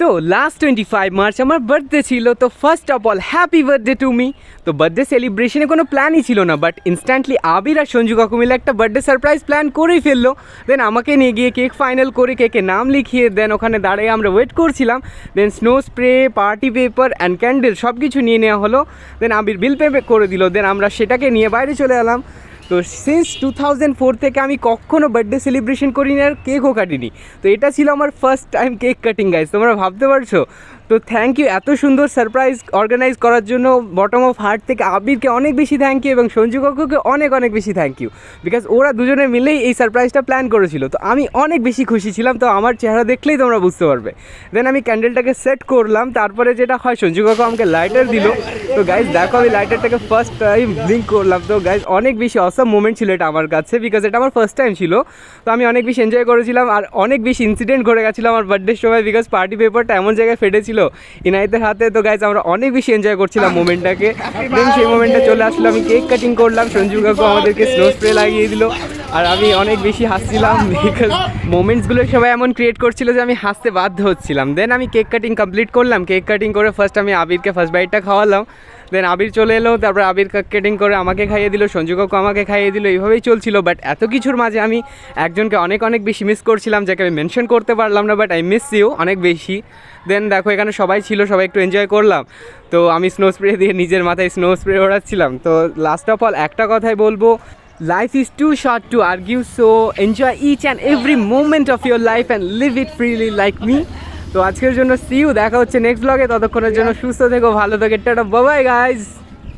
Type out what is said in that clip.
তো last 25 March আমার birthday ছিল। তো first of all happy birthday to me. তো বার্থডে সেলিব্রেশনে কোনো প্ল্যানই ছিল না, বাট ইনস্ট্যান্টলি আবির আর সঞ্জু কাকু মিলে একটা বার্থডে সারপ্রাইজ প্ল্যান করেই ফেললো। দেন আমাকে নিয়ে গিয়ে কেক ফাইনাল করে কেকে নাম লিখিয়ে দেন ওখানে দাঁড়িয়ে আমরা ওয়েট করছিলাম। Then snow spray, party paper and candle সব কিছু নিয়ে নেওয়া হলো। দেন আবির বিল পে করে দিল। দেন আমরা সেটাকে নিয়ে বাইরে চলে এলাম। তো সিন্স 2004 থেকে আমি কখনও বার্থডে সেলিব্রেশন করিনি আর কেকও কাটিনি। তো এটা ছিল আমার first time cake cutting guys, তোমরা ভাবতে পারছো। তো থ্যাংক ইউ এত সুন্দর সারপ্রাইজ অর্গানাইজ করার জন্য বটম অফ হার্ট থেকে আবিরকে অনেক বেশি থ্যাংক ইউ এবং সঞ্জু কাকুকে অনেক অনেক বেশি থ্যাংক ইউ, বিকজ ওরা দুজনে মিলেই এই সারপ্রাইজটা প্ল্যান করেছিল। তো আমি অনেক বেশি খুশি ছিলাম, তো আমার চেহারা দেখলেই তোমরা বুঝতে পারবে। দেন আমি ক্যান্ডেলটাকে সেট করলাম, তারপরে যেটা হয় সঞ্জু কাকু আমাকে লাইটার দিল। তো গাইজ দেখো আমি লাইটারটাকে ফার্স্ট টাইম ব্লিঙ্ক করলাম। তো গাইজ অনেক বেশি অসাম মোমেন্ট ছিল এটা আমার কাছে, বিকজ এটা আমার ফার্স্ট টাইম ছিল। তো আমি অনেক বেশি এনজয় করেছিলাম আর অনেক বেশি ইনসিডেন্ট ঘটে গেছিলো আমার বার্থডের সময়, বিকজ পার্টি পেপারটা এমন জায়গায় ফেটেছিল ইনাইতের হাতে। তো গাইজ আমরা অনেক বেশি এনজয় করছিলাম মোমেন্টটাকে। দেন সেই মোমেন্টটা চলে আসলো, আমি কেক কাটিং করলাম, সঞ্জু কাকু আমাদেরকে স্নো স্প্রে লাগিয়ে দিল আর আমি অনেক বেশি হাসছিলাম, বিকজ মোমেন্টসগুলো সবাই এমন ক্রিয়েট করছিল যে আমি হাসতে বাধ্য হচ্ছিলাম। দেন আমি কেক কাটিং কমপ্লিট করলাম। কেক কাটিং করে ফার্স্ট আমি আবিরকে ফার্স্ট বাইটটা খাওয়ালাম। দেন আবির চলে এলো, তারপর আবির কেক কাটিং করে আমাকে খাইয়ে দিল, সঞ্জু কাকু আমাকে খাইয়ে দিল, এইভাবেই চলছিল। বাট এত কিছুর মাঝে আমি একজনকে অনেক অনেক বেশি মিস করছিলাম, যাকে আমি মেনশন করতে পারলাম না, বাট আই মিস ইউ অনেক বেশি। দেন দেখো এখানে সবাই ছিল, সবাই একটু এনজয় করলাম। তো আমি স্নো স্প্রে দিয়ে নিজের মাথায় স্নো স্প্রে ওড়াচ্ছিলাম। তো লাস্ট অফ অল একটা কথাই বলবো, life is too short to argue, so enjoy each and every moment of your life and live it freely like me. তো আজকের জন্য সি ইউ, দেখা হচ্ছে নেক্সট ব্লগে। ততক্ষণের জন্য সুস্থ থেকো, ভালো থেকো, টাটা, বাই বাই গাইজ।